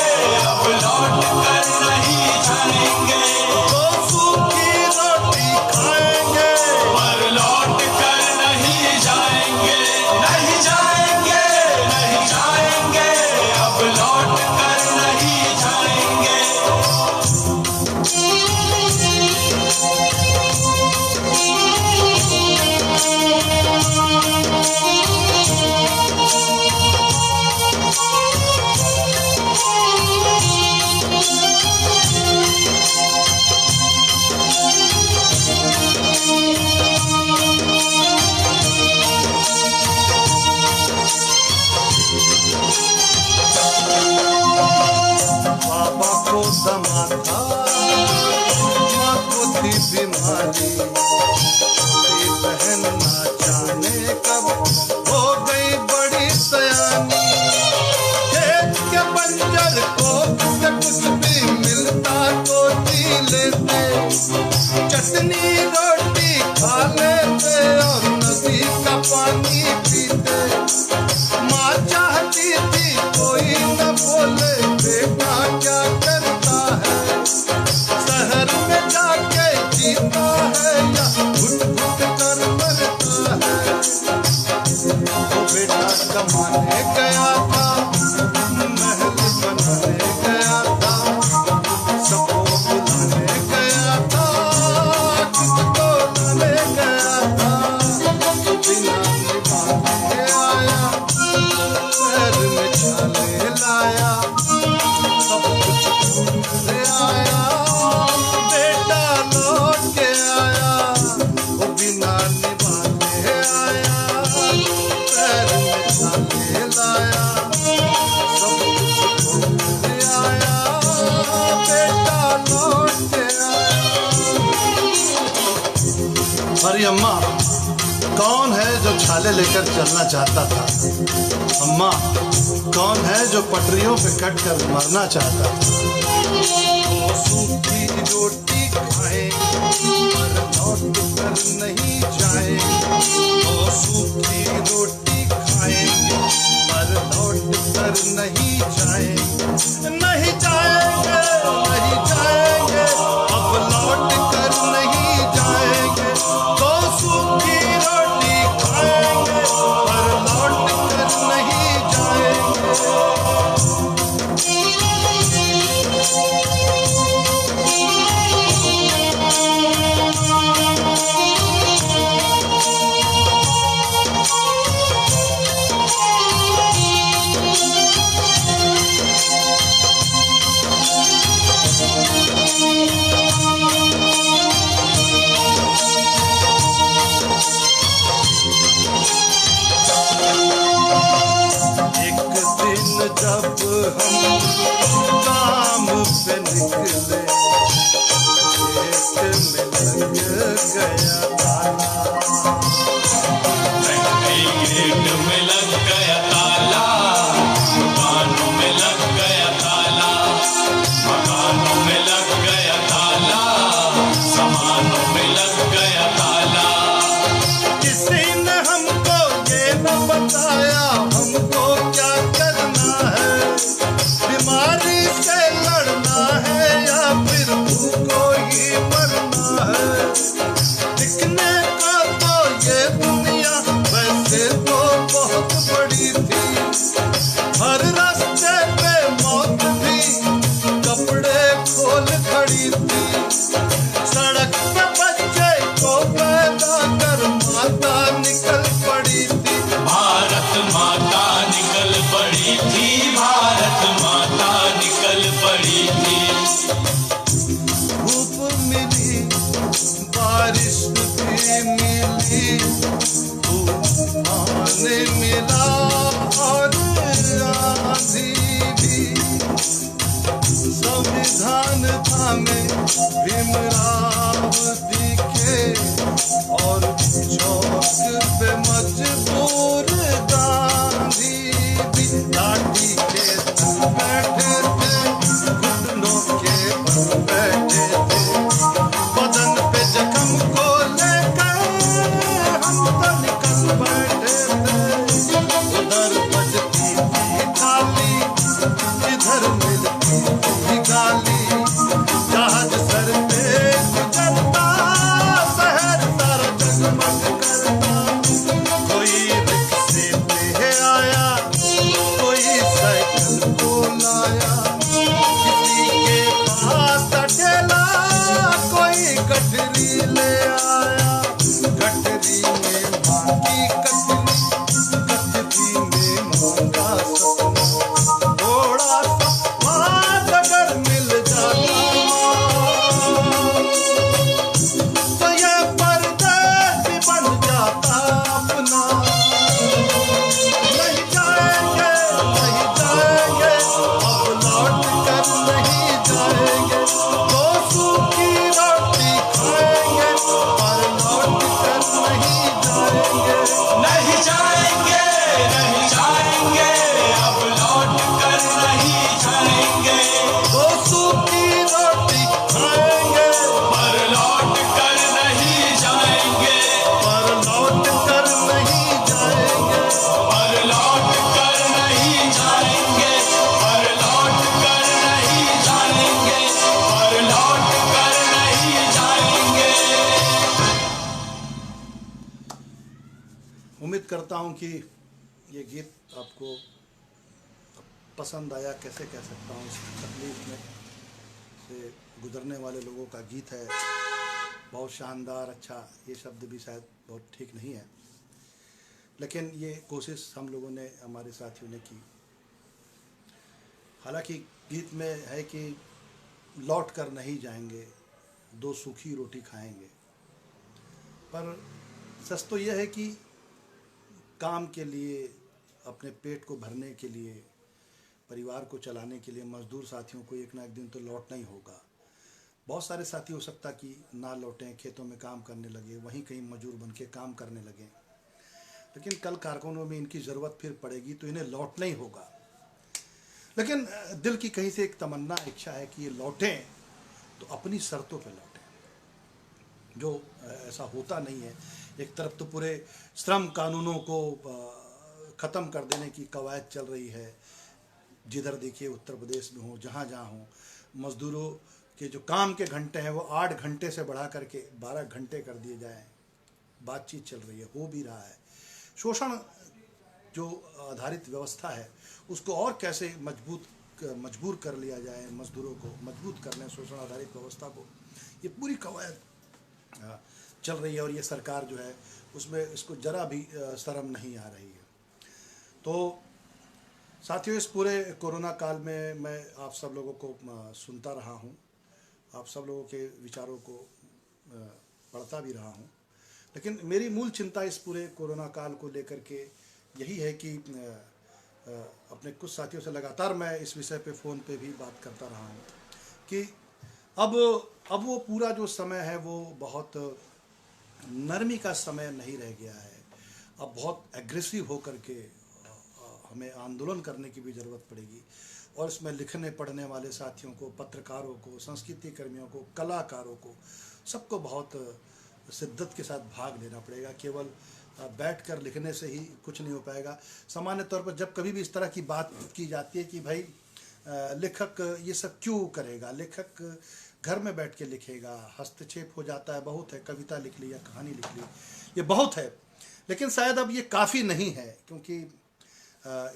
अब लौट कर नहीं जाएंगे। तो सूखी रोटी खाएंगे पर लौट कर नहीं जाएंगे, नहीं जाएंगे, नहीं जाएंगे, अब लौट कर नहीं जाएंगे। बाबा को दमा था, माँ को थी बीमारी, मेरी बहन ना जाने कब हो गई बड़ी सयानी। खेत के बंजर को से कुछ भी मिलता तो जी लेते, चटनी रोटी खा लेते और नदी का पानी पीते। माँ चाहती थी कोई न बोले बेटा क्या करता है, शहर में जाके जीता है या घुट घुट कर मरता है। वो बेटा कमाने गया था, महल बनाने गया था, सबको बुलाने गया था, किसको लाने गया था, बिना निभाने आया, पैर में छाले लाया, सब कुछ छोड़ ले आया। बेटा लौट के आया, वो बिना निभाने आया, पैर में छाले लाया, सब कुछ छोड़ ले आया। बेटा लौट के आया। अरे अम्मा, कौन है जो छाले लेकर चलना चाहता था? अम्मा, कौन है जो पटरियों पे कट कर मरना चाहता था? वो सूखी रोटी खाएंगे पर लौट कर नहीं जाएंगे, वो सूखी रोटी खाएंगे पर लौट कर नहीं जाएंगे, नहीं जाएंगे, नहीं जाएंगे, अब लौट कर नहीं जाएंगे। तो सूखी रोटी खाएंगे पर लौट कर नहीं जाएंगे। संविधान थामे भीमराव दिखे और चौक पे मजबूर गांधी भी लाठी के तल बैठे थे, घुटनों के बल बैठे थे, बदन पे जख्म को लेकर हम तो निकल बैठे थे। उधर बजती थी थाली, इधर मिलती थी गाली, जहाज सर पे गुजरता, शहर सारा जगमग करता। कोई रिक्शे पे आया, कोई साइकिल को लाया, किसी के पास ठेला, कोई कटरी ले आया। कटरी में माँ की कटरी, कटरी में मांगा सपना, थोड़ा सा बात अगर मिल जाता तो ये परदेसी बन जाता अपना। नहीं जाएंगे, नहीं जाएंगे, अब लौट कर नहीं जाएंगे, दो सूखी रोटी खाएंगे पर लौट कर नहीं जाएंगे। नहीं जाएंगे, नहीं जाएंगे, अब लौट कर नहीं जाएंगे, दो सूखी रोटी खाएंगे पर लौट कर नहीं जाएंगे, पर लौट कर नहीं जाएंगे। पर लौट कर नहीं जाएंगे, पर लौट कर नहीं जाएंगे, पर लौट कर नहीं जाएंगे। उम्मीद करता हूँ कि ये गीत आपको पसंद आया। कैसे कह सकता हूँ, इस तकलीफ में से गुजरने वाले लोगों का गीत है। बहुत शानदार, अच्छा, ये शब्द भी शायद बहुत ठीक नहीं है, लेकिन ये कोशिश हम लोगों ने, हमारे साथियों ने की। हालांकि गीत में है कि लौट कर नहीं जाएंगे, दो सूखी रोटी खाएंगे, पर सच तो यह है कि काम के लिए, अपने पेट को भरने के लिए, परिवार को चलाने के लिए मजदूर साथियों को एक ना एक दिन तो लौटना ही होगा। बहुत सारे साथी हो सकता कि ना लौटें, खेतों में काम करने लगे, वहीं कहीं मजदूर बन के काम करने लगे, लेकिन कल कारखानों में इनकी ज़रूरत फिर पड़ेगी तो इन्हें लौटना ही होगा। लेकिन दिल की कहीं से एक तमन्ना, इच्छा है कि ये लौटें तो अपनी शर्तों पे लौटें, जो ऐसा होता नहीं है। एक तरफ तो पूरे श्रम कानूनों को ख़त्म कर देने की कवायद चल रही है, जिधर देखिए उत्तर प्रदेश में हो, जहाँ जहाँ हो, मज़दूरों के जो काम के घंटे हैं वो 8 घंटे से बढ़ा करके 12 घंटे कर दिए जाएं। बातचीत चल रही है, हो भी रहा है। शोषण जो आधारित व्यवस्था है उसको और कैसे मजबूर कर लिया जाए, मजदूरों को मजबूत कर लें शोषण आधारित व्यवस्था को, ये पूरी कवायद चल रही है। और ये सरकार जो है उसमें इसको ज़रा भी शर्म नहीं आ रही है। तो साथियों, इस पूरे कोरोना काल में मैं आप सब लोगों को सुनता रहा हूँ, आप सब लोगों के विचारों को पढ़ता भी रहा हूँ, लेकिन मेरी मूल चिंता इस पूरे कोरोना काल को लेकर के यही है कि अपने कुछ साथियों से लगातार मैं इस विषय पे फ़ोन पे भी बात करता रहा हूँ कि अब वो पूरा जो समय है वो बहुत नरमी का समय नहीं रह गया है। अब बहुत एग्रेसिव होकर के हमें आंदोलन करने की भी ज़रूरत पड़ेगी, और इसमें लिखने पढ़ने वाले साथियों को, पत्रकारों को, संस्कृति कर्मियों को, कलाकारों को, सबको बहुत शिद्दत के साथ भाग लेना पड़ेगा। केवल बैठकर लिखने से ही कुछ नहीं हो पाएगा। सामान्य तौर पर जब कभी भी इस तरह की बात की जाती है कि भाई लेखक ये सब क्यों करेगा, लेखक घर में बैठ के लिखेगा, हस्तक्षेप हो जाता है, बहुत है, कविता लिख ली या कहानी लिख ली, ये बहुत है, लेकिन शायद अब ये काफ़ी नहीं है, क्योंकि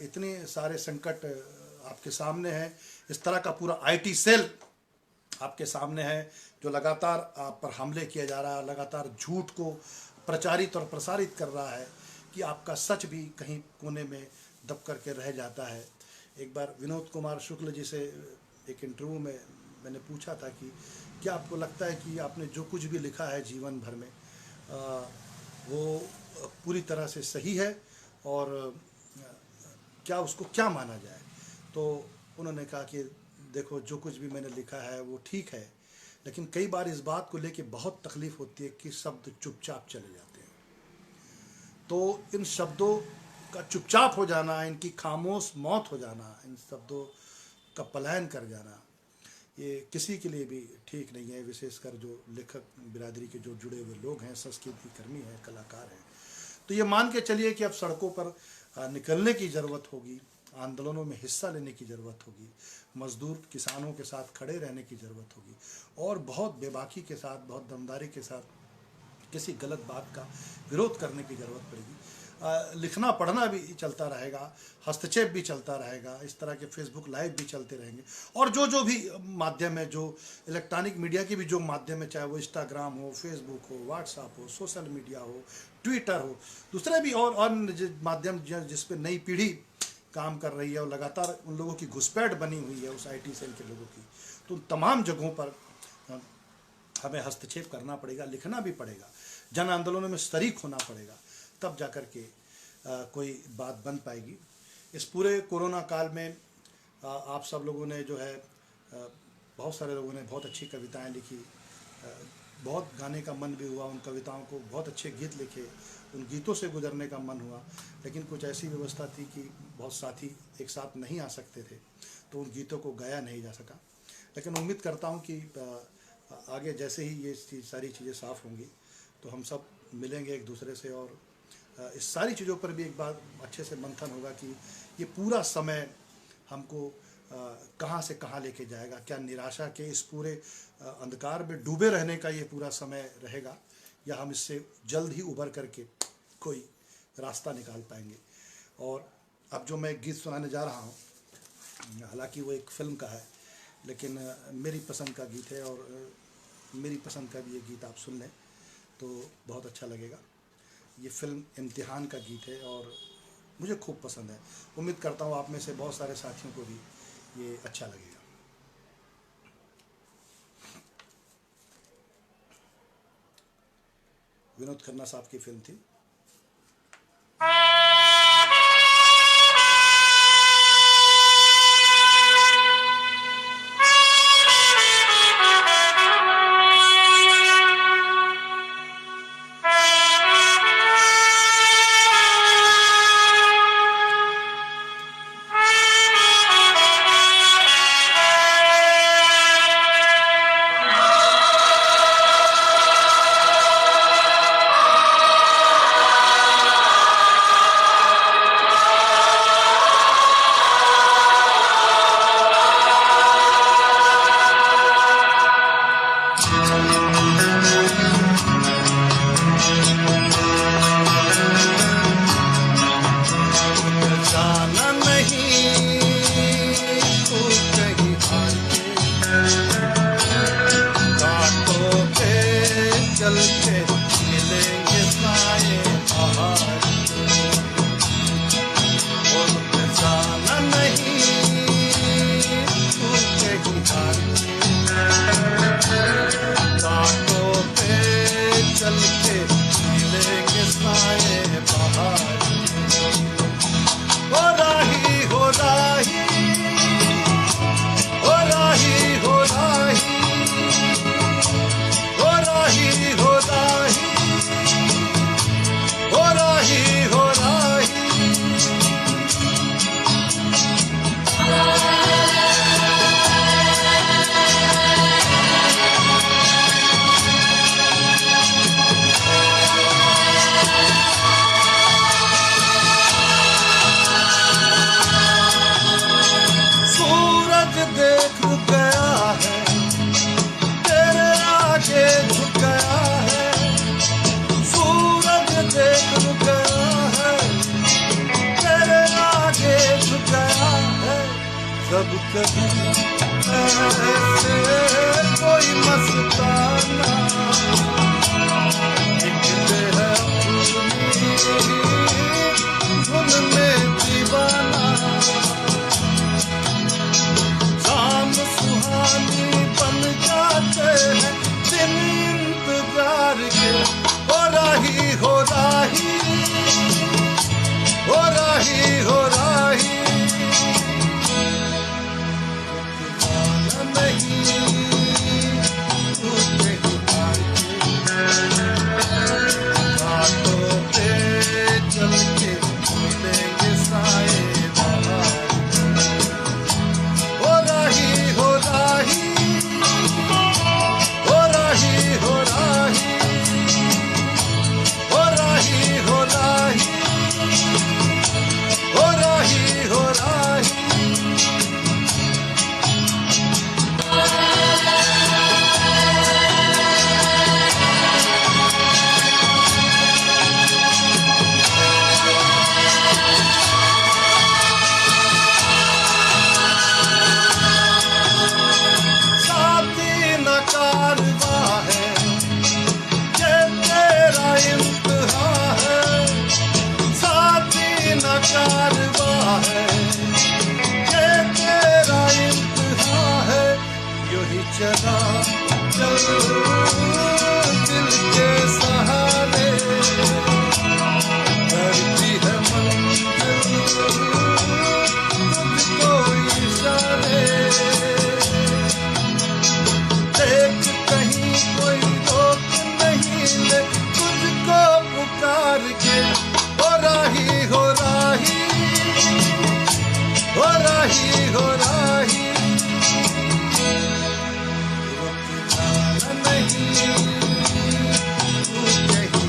इतने सारे संकट आपके सामने हैं। इस तरह का पूरा IT सेल आपके सामने है जो लगातार आप पर हमले किया जा रहा है, लगातार झूठ को प्रचारित और प्रसारित कर रहा है कि आपका सच भी कहीं कोने में दब करके रह जाता है। एक बार विनोद कुमार शुक्ल जी से एक इंटरव्यू में मैंने पूछा था कि क्या आपको लगता है कि आपने जो कुछ भी लिखा है जीवन भर में वो पूरी तरह से सही है, और क्या उसको क्या माना जाए? तो उन्होंने कहा कि देखो जो कुछ भी मैंने लिखा है वो ठीक है, लेकिन कई बार इस बात को लेके बहुत तकलीफ होती है कि शब्द चुपचाप चले जाते हैं। तो इन शब्दों का चुपचाप हो जाना, इनकी खामोश मौत हो जाना, इन शब्दों का पलायन कर जाना, ये किसी के लिए भी ठीक नहीं है। विशेषकर जो लेखक बिरादरी के जो जुड़े हुए लोग हैं, संस्कृति कर्मी हैं, कलाकार हैं, तो ये मान के चलिए कि अब सड़कों पर निकलने की ज़रूरत होगी, आंदोलनों में हिस्सा लेने की ज़रूरत होगी, मजदूर किसानों के साथ खड़े रहने की ज़रूरत होगी, और बहुत बेबाकी के साथ, बहुत दमदारी के साथ किसी गलत बात का विरोध करने की ज़रूरत पड़ेगी। लिखना पढ़ना भी चलता रहेगा, हस्तक्षेप भी चलता रहेगा, इस तरह के फेसबुक लाइव भी चलते रहेंगे, और जो भी माध्यम है, जो इलेक्ट्रॉनिक मीडिया के भी जो माध्यम है, चाहे वो इंस्टाग्राम हो, फेसबुक हो, व्हाट्सएप हो, सोशल मीडिया हो, ट्विटर हो, दूसरे भी और अन्य माध्यम जिस पे नई पीढ़ी काम कर रही है और लगातार उन लोगों की घुसपैठ बनी हुई है, उस IT सेल के लोगों की, तो उन तमाम जगहों पर हमें हस्तक्षेप करना पड़ेगा, लिखना भी पड़ेगा, जन आंदोलनों में शरीक होना पड़ेगा, तब जाकर के कोई बात बन पाएगी। इस पूरे कोरोना काल में आप सब लोगों ने जो है, बहुत सारे लोगों ने बहुत अच्छी कविताएं लिखी, बहुत गाने का मन भी हुआ, उन कविताओं को, बहुत अच्छे गीत लिखे, उन गीतों से गुजरने का मन हुआ, लेकिन कुछ ऐसी व्यवस्था थी कि बहुत साथी एक साथ नहीं आ सकते थे, तो उन गीतों को गाया नहीं जा सका। लेकिन उम्मीद करता हूँ कि आगे जैसे ही ये सारी चीज़ें साफ़ होंगी तो हम सब मिलेंगे एक दूसरे से, और इस सारी चीज़ों पर भी एक बार अच्छे से मंथन होगा कि ये पूरा समय हमको कहाँ से कहाँ लेके जाएगा। क्या निराशा के इस पूरे अंधकार में डूबे रहने का ये पूरा समय रहेगा, या हम इससे जल्द ही उभर करके कोई रास्ता निकाल पाएंगे। और अब जो मैं गीत सुनाने जा रहा हूँ, हालांकि वो एक फिल्म का है, लेकिन मेरी पसंद का गीत है, और मेरी पसंद का भी ये गीत आप सुन लें तो बहुत अच्छा लगेगा। ये फिल्म इम्तिहान का गीत है और मुझे खूब पसंद है। उम्मीद करता हूँ आप में से बहुत सारे साथियों को भी ये अच्छा लगेगा। विनोद खन्ना साहब की फिल्म थी। जब कभी ऐसे कोई मस्ताना निकले है धुन में दीवाना, शाम सुहानी बन जाते हैं दिन इंतजार के। हो राही हो राही हो राही हो राही चला चल दिल के सहारे, करती है मंजिल तुझको इशारे। देख कहीं कोई रोक नहीं ले तुझको पुकार के, हो राही हो राही, हो राही हो राही, रुक जाना नहीं तू कहीं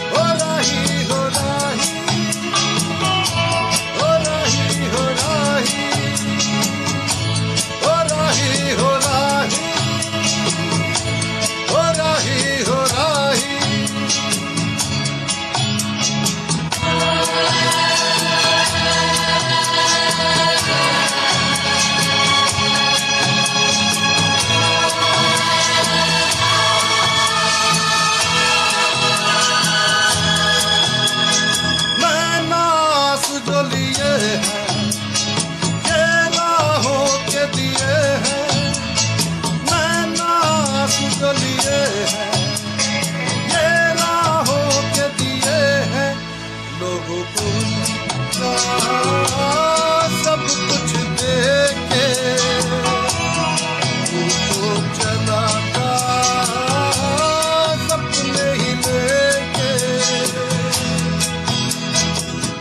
हो राही हो राही, हो राही हो राही, हो राही हो राही, हो राही हो राही। मैंने आस जो लिए हैं ये राहों के दिए हैं, मैंने आस जो लिए हैं ये राहों के दिए हैं। लोगों को सब कुछ दे के तू तो चला था सपने ही लेके,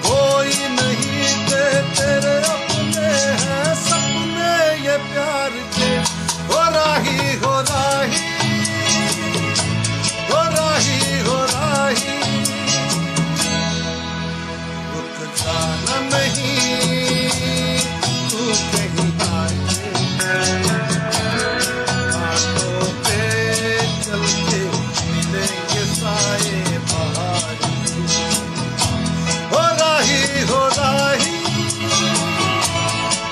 कोई नहीं दे तेरे अपने हैं सपने ये प्यार के। हो राही हो राही, हो राही हो राही, रुक जाना नहीं तू कहीं आके, बातों पे चल के मिलेंगे साए बहार। हो राही हो राही,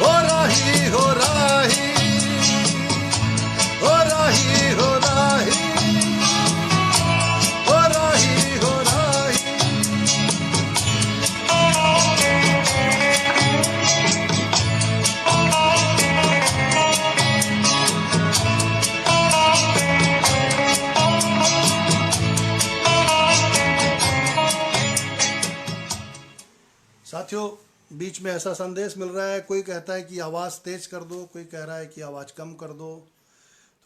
हो राही हो राही, हो राही हो राही, हो राही हो राही। साथियों, बीच में ऐसा संदेश मिल रहा है, कोई कहता है कि आवाज़ तेज कर दो, कोई कह रहा है कि आवाज़ कम कर दो।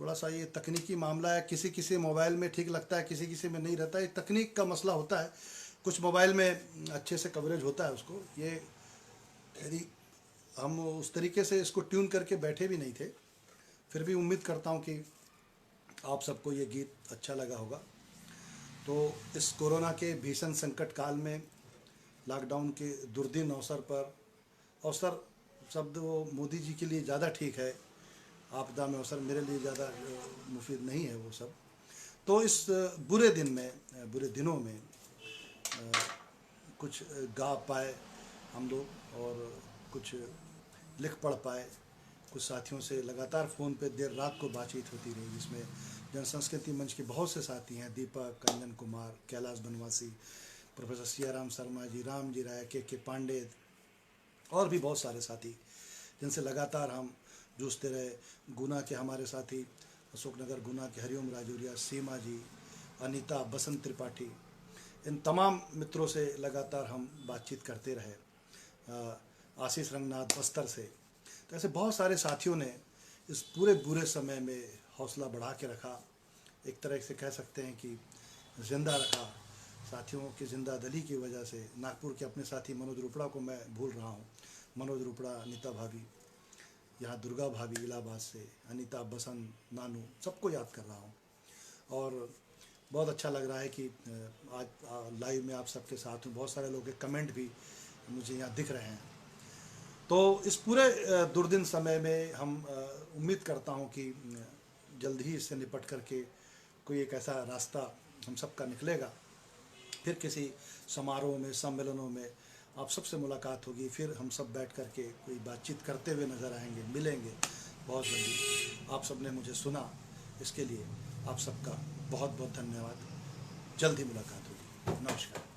थोड़ा सा ये तकनीकी मामला है, किसी किसी मोबाइल में ठीक लगता है, किसी किसी में नहीं रहता है। ये तकनीक का मसला होता है, कुछ मोबाइल में अच्छे से कवरेज होता है उसको। ये यदि हम उस तरीके से इसको ट्यून करके बैठे भी नहीं थे, फिर भी उम्मीद करता हूँ कि आप सबको ये गीत अच्छा लगा होगा। तो इस कोरोना के भीषण संकट काल में, लॉकडाउन के दुर्दिन अवसर पर, अवसर शब्द वो मोदी जी के लिए ज़्यादा ठीक है, आपदा में अवसर मेरे लिए ज़्यादा मुफीद नहीं है वो सब। तो इस बुरे दिन में, बुरे दिनों में कुछ गा पाए हम लोग और कुछ लिख पढ़ पाए। कुछ साथियों से लगातार फ़ोन पे देर रात को बातचीत होती रही, जिसमें जनसंस्कृति मंच के बहुत से साथी हैं, दीपक, कंचन कुमार, कैलाश बनवासी, प्रोफेसर सियाराम शर्मा जी, राम जी राय, के पांडे और भी बहुत सारे साथी जिनसे लगातार हम जूझते रहे। गुना के हमारे साथी, अशोकनगर गुना के हरिओम राजौरिया, सीमा जी, अनीता, बसंत त्रिपाठी, इन तमाम मित्रों से लगातार हम बातचीत करते रहे। आशीष रंगनाथ बस्तर से, तो ऐसे बहुत सारे साथियों ने इस पूरे बुरे समय में हौसला बढ़ा के रखा, एक तरह से कह सकते हैं कि जिंदा रखा। साथियों की जिंदा दिली की वजह से नागपुर के अपने साथी मनोज रुपड़ा को मैं भूल रहा हूँ, मनोज रुपड़ा, अनीता भाभी, यहाँ दुर्गा भाभी इलाहाबाद से, अनीता, बसंत, नानू, सबको याद कर रहा हूँ। और बहुत अच्छा लग रहा है कि आज लाइव में आप सबके साथ हूँ। बहुत सारे लोगों के कमेंट भी मुझे यहाँ दिख रहे हैं। तो इस पूरे दुर्दिन समय में हम उम्मीद करता हूँ कि जल्द ही इससे निपट करके कोई एक ऐसा रास्ता हम सबका निकलेगा। फिर किसी समारोह में, सम्मेलनों में आप सबसे मुलाकात होगी, फिर हम सब बैठ कर के कोई बातचीत करते हुए नज़र आएंगे, मिलेंगे बहुत जल्दी। आप सब ने मुझे सुना, इसके लिए आप सबका बहुत बहुत धन्यवाद। जल्द ही मुलाकात होगी। नमस्कार।